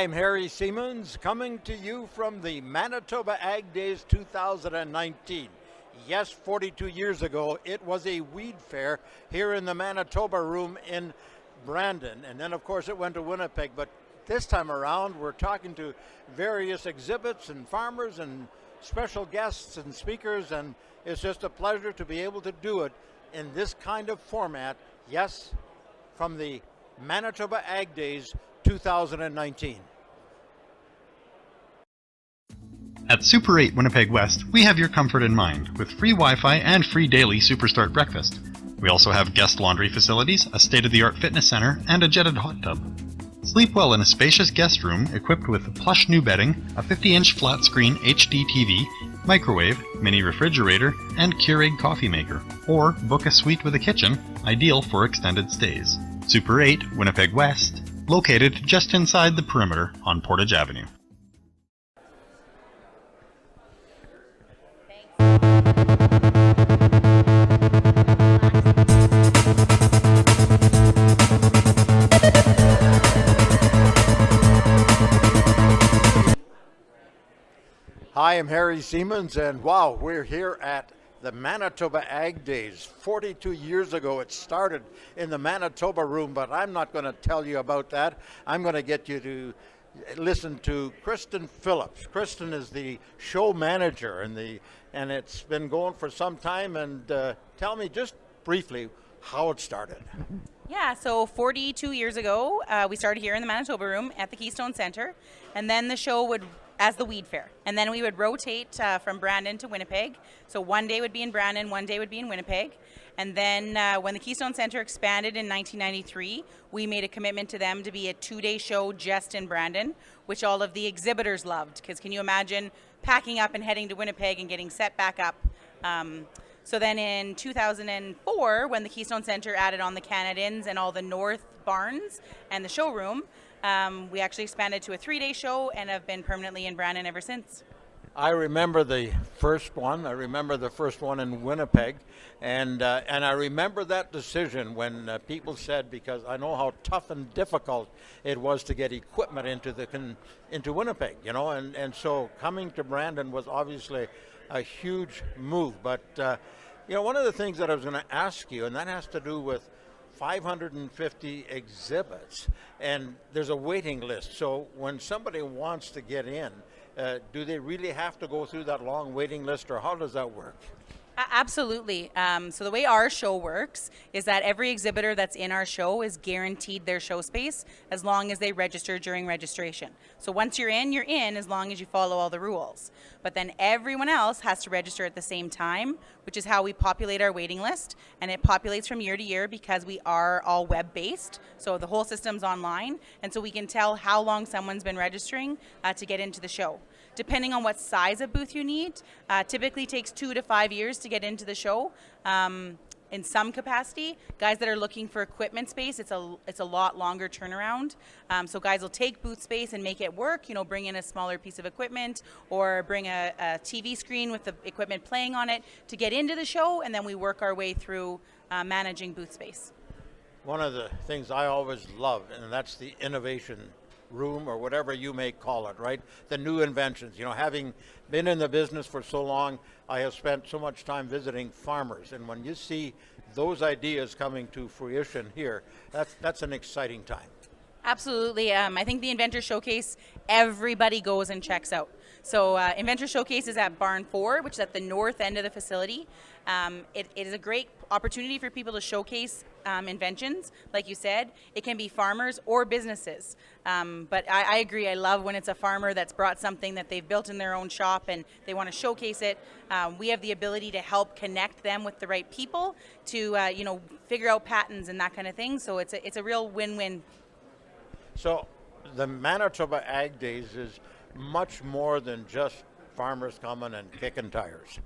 I'm Harry Siemens, coming to you from the Manitoba Ag Days 2019. Yes, 42 years ago, it was a weed fair here in the Manitoba Room in Brandon. And then, of course, it went to Winnipeg. But this time around, we're talking to various exhibits and farmers and special guests and speakers. And it's just a pleasure to be able to do it in this kind of format. Yes, from the Manitoba Ag Days 2019. At Super 8 Winnipeg West, we have your comfort in mind with free Wi-Fi and free daily Superstart breakfast. We also have guest laundry facilities, a state-of-the-art fitness center, and a jetted hot tub. Sleep well in a spacious guest room equipped with plush new bedding, a 50-inch flat-screen HD TV, microwave, mini refrigerator, and Keurig coffee maker. Or book a suite with a kitchen, ideal for extended stays. Super 8 Winnipeg West, located just inside the perimeter on Portage Avenue. Hi, I'm Harry Siemens, and wow, we're here at the Manitoba Ag Days. 42 years ago it started in the Manitoba Room, but I'm not going to tell you about that. I'm going to get you to listen to Kristen Phillips. Kristen is the show manager, and it's been going for some time. And tell me just briefly how it started. Yeah, so 42 years ago, we started here in the Manitoba Room at the Keystone Center, and then the show would as the weed fair. And then we would rotate from Brandon to Winnipeg. So one day would be in Brandon, one day would be in Winnipeg. And then when the Keystone Center expanded in 1993, we made a commitment to them to be a 2-day show just in Brandon, which all of the exhibitors loved. Because can you imagine packing up and heading to Winnipeg and getting set back up? So then in 2004, when the Keystone Center added on the Canadians and all the North barns and the showroom, we actually expanded to a 3-day show and have been permanently in Brandon ever since. I remember the first one. I remember the first one in Winnipeg, and I remember that decision when people said, because I know how tough and difficult it was to get equipment into Winnipeg, you know, and so coming to Brandon was obviously a huge move. But you know, one of the things that I was going to ask you, and that has to do with 550 exhibits, and there's a waiting list. So when somebody wants to get in, do they really have to go through that long waiting list, or how does that work? Absolutely. So the way our show works is that every exhibitor that's in our show is guaranteed their show space as long as they register during registration. So once you're in as long as you follow all the rules. But then everyone else has to register at the same time, which is how we populate our waiting list. And it populates from year to year because we are all web-based. So the whole system's online. And so we can tell how long someone's been registering to get into the show. Depending on what size of booth you need, typically takes 2 to 5 years to get into the show. In some capacity, guys that are looking for equipment space, it's a lot longer turnaround. So guys will take booth space and make it work. You know, bring in a smaller piece of equipment or bring a TV screen with the equipment playing on it to get into the show, and then we work our way through managing booth space. One of the things I always love, and that's the innovation room, or whatever you may call it, right? The new inventions. You know, having been in the business for so long, I have spent so much time visiting farmers, and when you see those ideas coming to fruition here, that's an exciting time. Absolutely. I think the Inventor Showcase, everybody goes and checks out. So Inventor Showcase is at Barn 4, which is at the north end of the facility. It is a great opportunity for people to showcase inventions. Like you said, it can be farmers or businesses. But I agree. I love when it's a farmer that's brought something that they've built in their own shop and they want to showcase it. We have the ability to help connect them with the right people to you know, figure out patents and that kind of thing. So it's a real win-win. So the Manitoba Ag Days is much more than just farmers coming and kicking tires.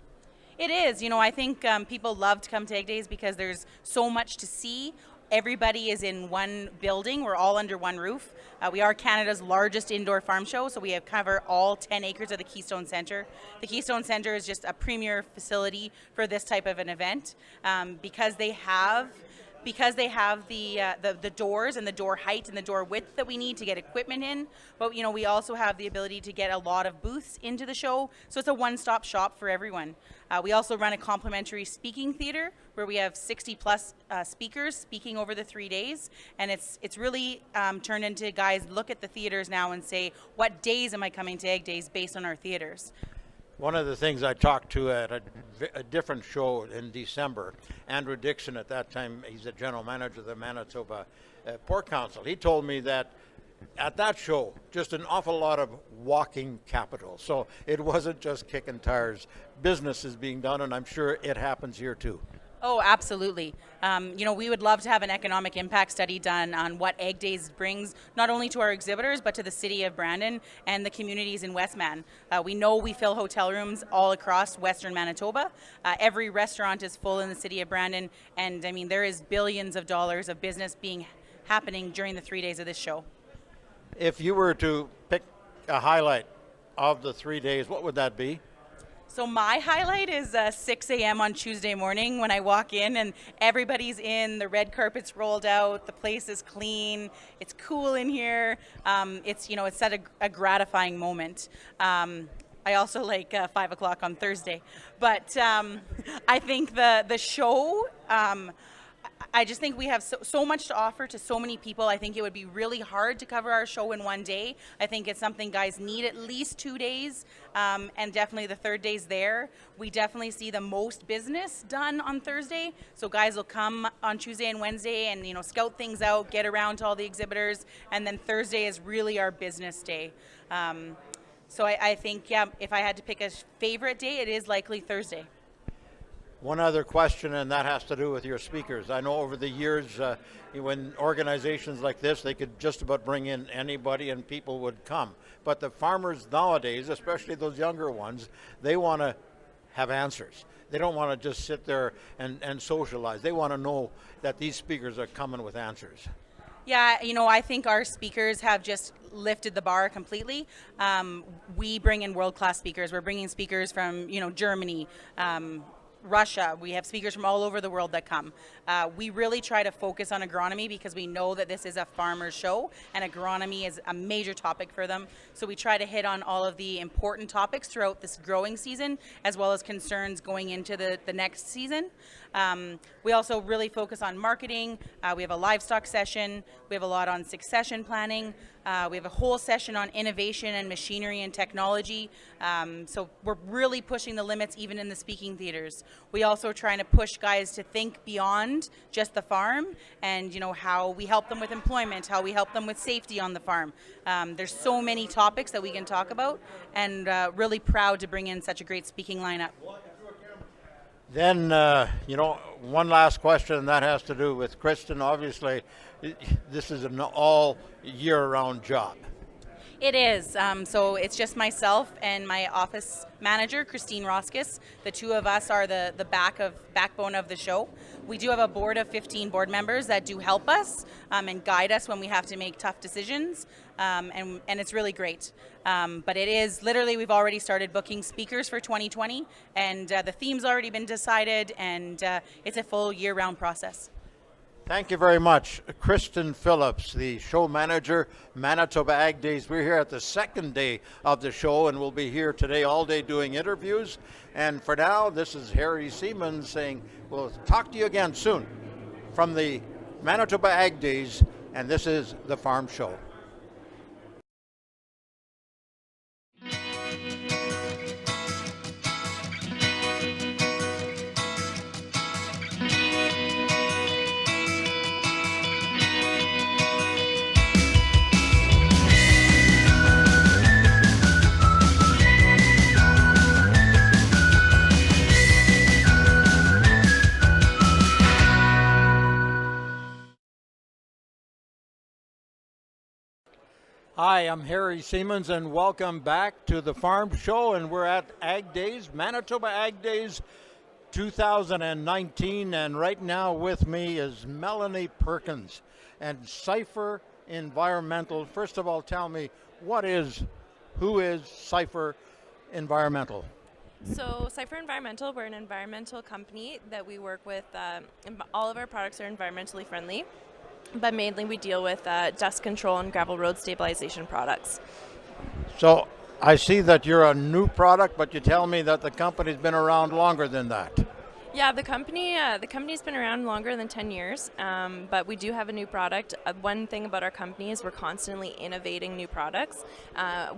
It is. You know, I think people love to come to Ag Days because there's so much to see. Everybody is in one building. We're all under one roof. We are Canada's largest indoor farm show, so we cover all 10 acres of the Keystone Center. The Keystone Center is just a premier facility for this type of an event because they have because they have the doors and the door height and the door width that we need to get equipment in. But we also have the ability to get a lot of booths into the show, so it's a one-stop shop for everyone. We also run a complimentary speaking theater where we have 60 plus speakers speaking over the 3 days, and it's really turned into, guys, look at the theaters now and say, what days am I coming to Egg Days based on our theaters? One of the things I talked to at a different show in December, Andrew Dixon at that time, he's the general manager of the Manitoba Pork Council. He told me that at that show, just an awful lot of walking capital. So it wasn't just kicking tires. Business is being done, and I'm sure it happens here too. Oh, absolutely. We would love to have an economic impact study done on what Egg Days brings, not only to our exhibitors, but to the city of Brandon and the communities in Westman. We know we fill hotel rooms all across Western Manitoba. Every restaurant is full in the city of Brandon, and I mean, there is billions of dollars of business happening during the 3 days of this show. If you were to pick a highlight of the 3 days, what would that be? So my highlight is 6 a.m. on Tuesday morning when I walk in and everybody's in, the red carpet's rolled out, the place is clean, it's cool in here. It's such a gratifying moment. I also like 5 o'clock on Thursday. But I think the show, I just think we have so much to offer to so many people. I think it would be really hard to cover our show in one day. I think it's something guys need at least 2 days, and definitely the third day's there. We definitely see the most business done on Thursday, so guys will come on Tuesday and Wednesday and scout things out, get around to all the exhibitors, and then Thursday is really our business day. So I think, yeah, if I had to pick a favorite day, it is likely Thursday. One other question, and that has to do with your speakers. I know over the years, when organizations like this, they could just about bring in anybody and people would come. But the farmers nowadays, especially those younger ones, they want to have answers. They don't want to just sit there and socialize. They want to know that these speakers are coming with answers. Yeah, I think our speakers have just lifted the bar completely. We bring in world-class speakers. We're bringing speakers from, Germany, Russia. We have speakers from all over the world that come. We really try to focus on agronomy because we know that this is a farmer's show and agronomy is a major topic for them. So we try to hit on all of the important topics throughout this growing season as well as concerns going into the next season. We also really focus on marketing. We have a livestock session. We have a lot on succession planning. We have a whole session on innovation and machinery and technology. So we're really pushing the limits even in the speaking theaters. We also are trying to push guys to think beyond just the farm and how we help them with employment, how we help them with safety on the farm. There's so many topics that we can talk about, and really proud to bring in such a great speaking lineup. Then, one last question, and that has to do with Kristen. Obviously, this is an all year-round job. It is. So it's just myself and my office manager, Christine Roskis. The two of us are the backbone of the show. We do have a board of 15 board members that do help us and guide us when we have to make tough decisions, and it's really great. But it is literally, we've already started booking speakers for 2020, and the theme's already been decided, and it's a full year-round process. Thank you very much. Kristen Phillips, the show manager, Manitoba Ag Days. We're here at the second day of the show, and we'll be here today all day doing interviews. And for now, this is Harry Siemens saying we'll talk to you again soon from the Manitoba Ag Days, and this is The Farm Show. Hi, I'm Harry Siemens, and welcome back to the Farm Show, and we're at Ag Days, Manitoba Ag Days 2019, and right now with me is Melanie Perkins and Cypher Environmental. First of all, tell me, who is Cypher Environmental? So Cypher Environmental, we're an environmental company that we work with. All of our products are environmentally friendly, but mainly we deal with dust control and gravel road stabilization products. So I see that you're a new product, but you tell me that the company's been around longer than that. Yeah, the company's been around longer than 10 years, but we do have a new product. One thing about our company is we're constantly innovating new products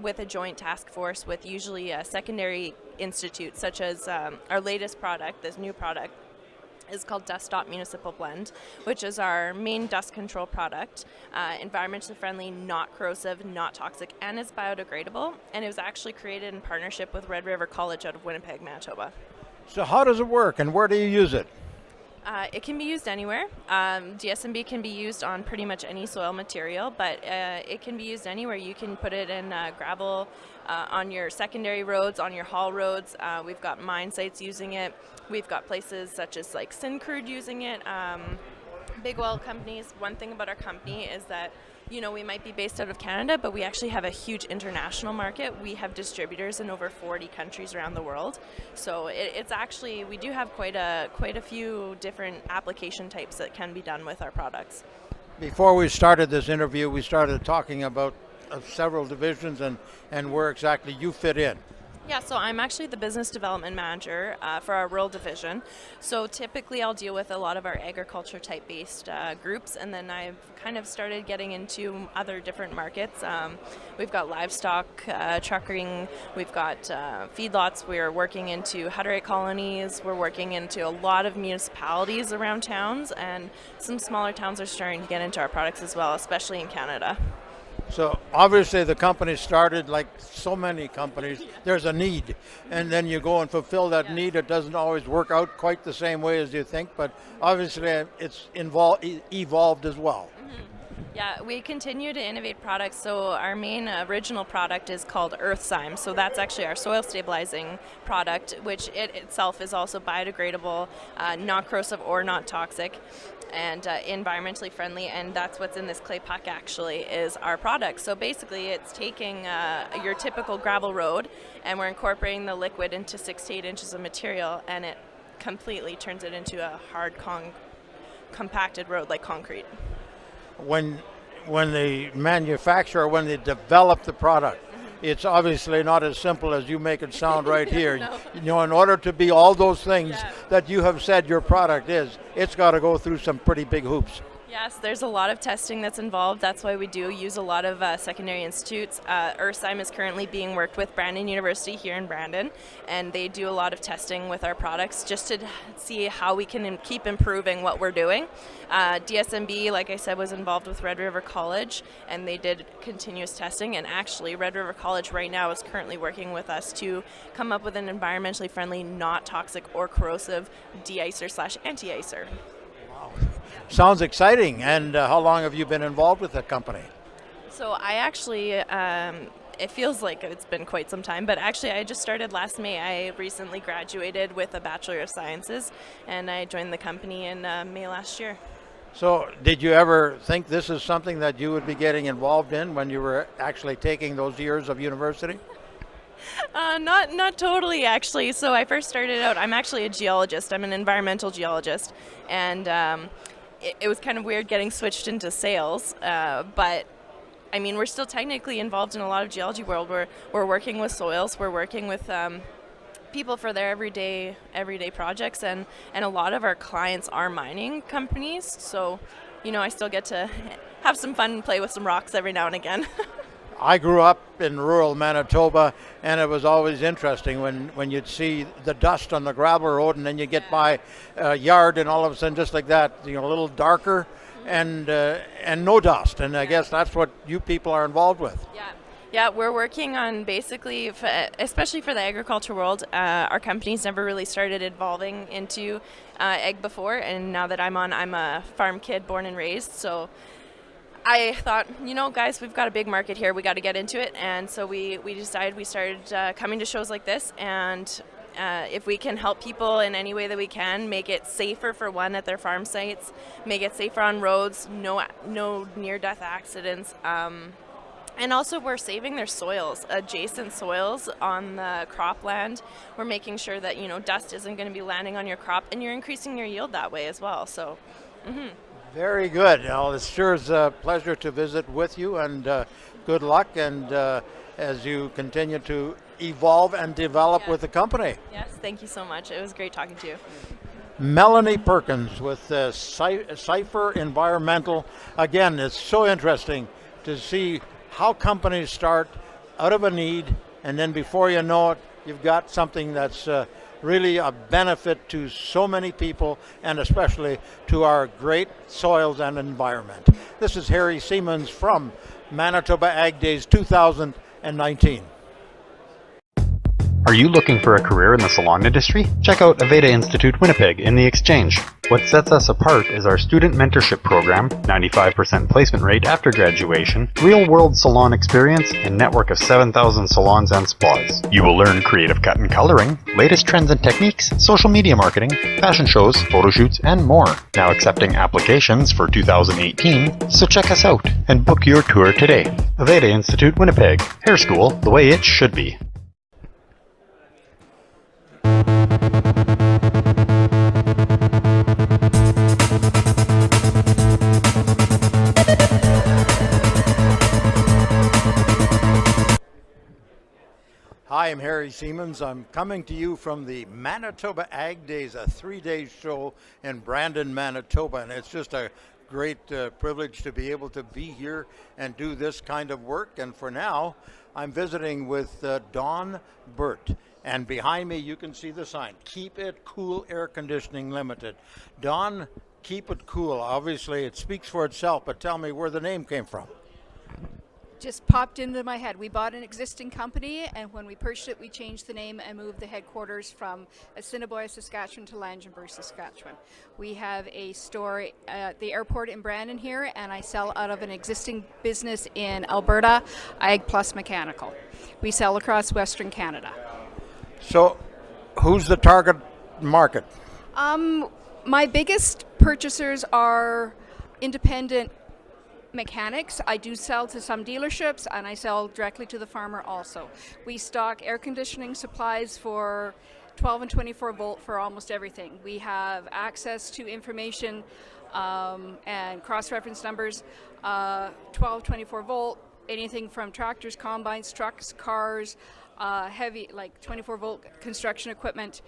with a joint task force with usually a secondary institute, such as our latest product, this new product, is called Dust Stop Municipal Blend, which is our main dust control product. Environmentally friendly, not corrosive, not toxic, and is biodegradable. And it was actually created in partnership with Red River College out of Winnipeg, Manitoba. So how does it work and where do you use it? It can be used anywhere. DSMB can be used on pretty much any soil material, but it can be used anywhere. You can put it in gravel, on your secondary roads, on your haul roads. We've got mine sites using it. We've got places such as like Syncrude using it. Big oil companies. One thing about our company is that we might be based out of Canada, but we actually have a huge international market. We have distributors in over 40 countries around the world. So it's actually, we do have quite a few different application types that can be done with our products. Before we started this interview, we started talking about several divisions and where exactly you fit in. Yeah, so I'm actually the business development manager for our rural division. So typically I'll deal with a lot of our agriculture type based groups, and then I've kind of started getting into other different markets. We've got livestock, trucking, we've got feedlots, we're working into Hutterite colonies, we're working into a lot of municipalities around towns, and some smaller towns are starting to get into our products as well, especially in Canada. So obviously the company started like so many companies, there's a need, and then you go and fulfill that need. It doesn't always work out quite the same way as you think, but obviously it's evolved as well. Yeah, we continue to innovate products. So our main original product is called EarthZyme. So that's actually our soil stabilizing product, which it itself is also biodegradable, not corrosive or not toxic, and environmentally friendly. And that's what's in this clay puck actually is our product. So basically it's taking your typical gravel road, and we're incorporating the liquid into 6 to 8 inches of material, and it completely turns it into a hard compacted road like concrete. When they manufacture, when they develop the product, it's obviously not as simple as you make it sound right here. No. In order to be all those things that you have said your product is, it's got to go through some pretty big hoops. Yes, there's a lot of testing that's involved. That's why we do use a lot of secondary institutes. EarthZyme is currently being worked with Brandon University here in Brandon, and they do a lot of testing with our products just to see how we can keep improving what we're doing. DSMB, like I said, was involved with Red River College, and they did continuous testing, and actually Red River College right now is currently working with us to come up with an environmentally friendly, not toxic or corrosive de-icer/anti-icer. Sounds exciting. And how long have you been involved with the company? So I actually, it feels like it's been quite some time, but actually I just started last May. I recently graduated with a Bachelor of Sciences, and I joined the company in May last year. So did you ever think this is something that you would be getting involved in when you were actually taking those years of university? Not totally, actually. So I first started out, I'm actually a geologist. I'm an environmental geologist, and it was kind of weird getting switched into sales, but I mean, we're still technically involved in a lot of geology world. We're working with soils, we're working with people for their everyday projects, and a lot of our clients are mining companies, so I still get to have some fun and play with some rocks every now and again. I grew up in rural Manitoba, and it was always interesting when you'd see the dust on the gravel road, and then you get by a yard, and all of a sudden, just like that, a little darker, and no dust. And I guess that's what you people are involved with. Yeah, we're working on basically, especially for the agriculture world, our company's never really started evolving into ag before, and now that I'm a farm kid born and raised, so I thought, guys, we've got a big market here. We got to get into it. And so we decided, we started coming to shows like this. And if we can help people in any way that we can, make it safer for one at their farm sites, make it safer on roads, no near-death accidents, And also we're saving their soils, adjacent soils on the cropland. We're making sure that, dust isn't going to be landing on your crop, and you're increasing your yield that way as well. So, Very good. Well, it sure is a pleasure to visit with you, and good luck, and as you continue to evolve and develop with the company. Yes, thank you so much. It was great talking to you. Melanie Perkins with Cypher Environmental. Again, it's so interesting to see how companies start out of a need, and then before you know it, you've got something that's really a benefit to so many people, and especially to our great soils and environment. This is Harry Siemens from Manitoba Ag Days 2019. Are you looking for a career in the salon industry? Check out Aveda Institute Winnipeg in the Exchange. What sets us apart is our student mentorship program, 95% placement rate after graduation, real-world salon experience, and network of 7,000 salons and spas. You will learn creative cut and coloring, latest trends and techniques, social media marketing, fashion shows, photo shoots, and more. Now accepting applications for 2018, so check us out and book your tour today. Aveda Institute Winnipeg. Hair school the way it should be. Hi, I'm Harry Siemens. I'm coming to you from the Manitoba Ag Days, a 3-day show in Brandon, Manitoba, and it's just a great privilege to be able to be here and do this kind of work. And for now, I'm visiting with Don Burt. And behind me, you can see the sign, Keep It Cool Air Conditioning Limited. Don, Keep It Cool, obviously it speaks for itself, but tell me where the name came from. Just popped into my head. We bought an existing company, and when we purchased it, we changed the name and moved the headquarters from Assiniboia, Saskatchewan to Langenburg, Saskatchewan. We have a store at the airport in Brandon here, and I sell out of an existing business in Alberta, Ag Plus Mechanical. We sell across Western Canada. So, who's the target market? My biggest purchasers are independent mechanics. I do sell to some dealerships, and I sell directly to the farmer also. We stock air conditioning supplies for 12 and 24 volt for almost everything. We have access to information and cross-reference numbers, 12, 24 volt, anything from tractors, combines, trucks, cars, heavy, like 24 volt construction equipment.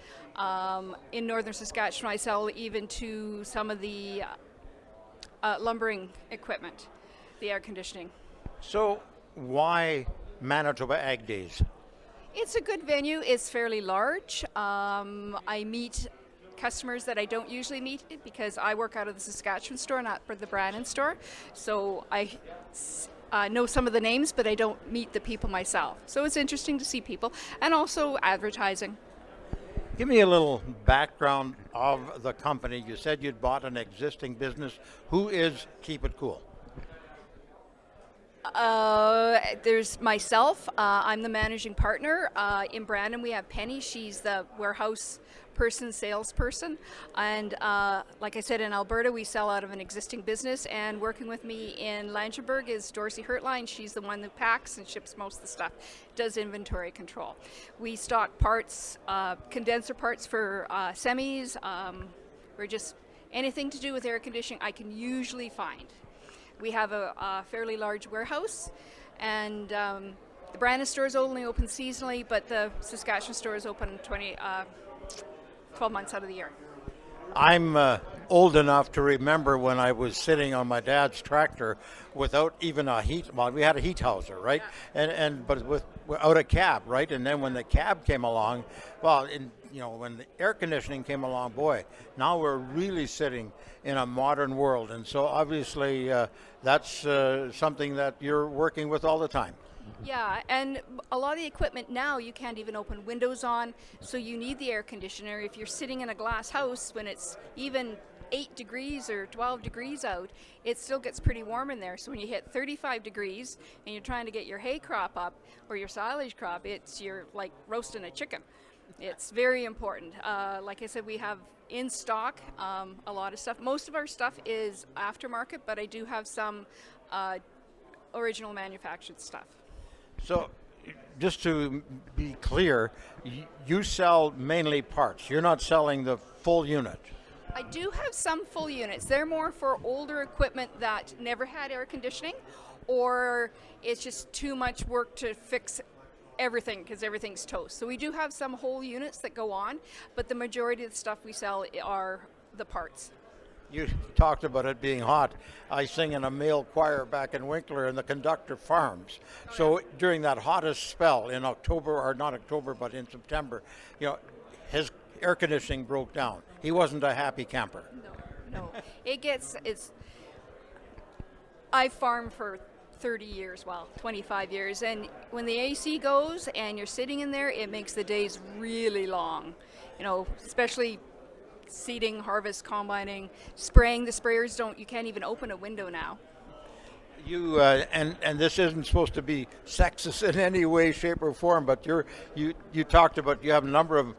In northern Saskatchewan, I sell even to some of the lumbering equipment, the air conditioning. So, why Manitoba Ag Days? It's a good venue. It's fairly large. I meet customers that I don't usually meet because I work out of the Saskatchewan store, not for the Brandon store. So I know some of the names, but I don't meet the people myself. So it's interesting to see people, and also advertising. Give me a little background of the company. You said you'd bought an existing business. Who is Keep It Cool? There's myself. I'm the managing partner. In Brandon, we have Penny. She's the warehouse person, salesperson. And like I said, in Alberta, we sell out of an existing business. And working with me in Langenburg is Dorsey Hertline. She's the one that packs and ships most of the stuff, does inventory control. We stock parts, condenser parts for semis. We're just anything to do with air conditioning I can usually find. We have a fairly large warehouse, and the Brandon store is only open seasonally, but the Saskatchewan store is open 12 months out of the year. I'm old enough to remember when I was sitting on my dad's tractor without even a heat. Well, we had a heat houser, right? Yeah. But without a cab, right? And then when the cab came along, well, when the air conditioning came along, boy, now we're really sitting in a modern world. And so obviously that's something that you're working with all the time. Yeah, and a lot of the equipment now you can't even open windows on, so you need the air conditioner. If you're sitting in a glass house when it's even 8 degrees or 12 degrees out, it still gets pretty warm in there. So when you hit 35 degrees and you're trying to get your hay crop up or your silage crop, you're like roasting a chicken. It's very important. Like I said, we have in stock a lot of stuff. Most of our stuff is aftermarket, but I do have some original manufactured stuff. So, just to be clear, you sell mainly parts. You're not selling the full unit. I do have some full units. They're more for older equipment that never had air conditioning, or it's just too much work to fix everything because everything's toast. So we do have some whole units that go on, but the majority of the stuff we sell are the parts. You talked about it being hot. I sing in a male choir back in Winkler, and the conductor farms. So during that hottest spell in October, or not October, but in September, his air conditioning broke down. He wasn't a happy camper. No. I farmed for 30 years, 25 years, and when the AC goes and you're sitting in there, it makes the days really long. Especially seeding, harvest, combining, spraying. The sprayers you can't even open a window now. You and this isn't supposed to be sexist in any way, shape, or form, but you talked about you have a number of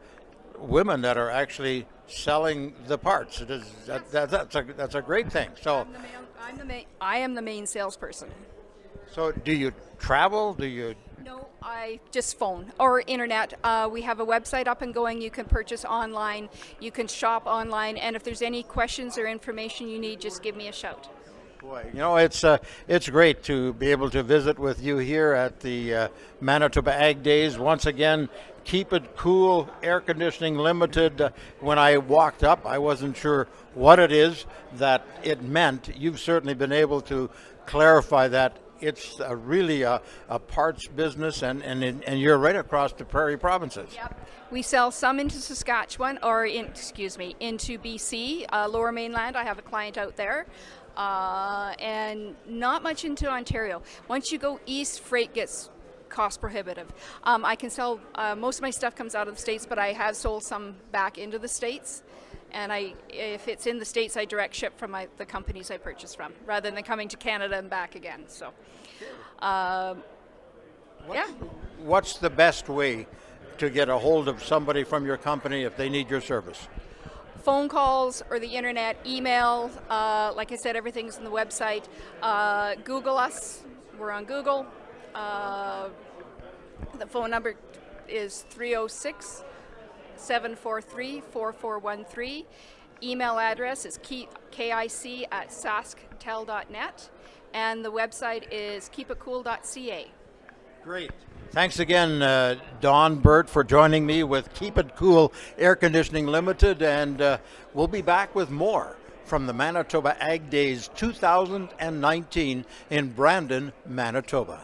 women that are actually selling the parts. It is that's a great thing. So I am the main salesperson. So do you travel? Do you? No, I just phone or internet. We have a website up and going. You can purchase online. You can shop online. And if there's any questions or information you need, just give me a shout. Boy, it's great to be able to visit with you here at the Manitoba Ag Days. Once again, Keep It Cool Air Conditioning Limited. When I walked up, I wasn't sure what it is that it meant. You've certainly been able to clarify that. It's really a parts business, and you're right across the prairie provinces. Yep. We sell some into Saskatchewan, or into BC, Lower Mainland. I have a client out there, and not much into Ontario. Once you go east, freight gets cost prohibitive. I can sell, most of my stuff comes out of the States, but I have sold some back into the States. And if it's in the States, I direct ship from the companies I purchase from, rather than coming to Canada and back again. So, What's the best way to get a hold of somebody from your company if they need your service? Phone calls or the internet, email. Like I said, everything's on the website. Google us. We're on Google. The phone number is 306-743-4413. Email address is kic@sasktel.net, and the website is keepitcool.ca. Great. Thanks again, Don Burt, for joining me with Keep It Cool Air Conditioning Limited, and we'll be back with more from the Manitoba Ag Days 2019 in Brandon, Manitoba.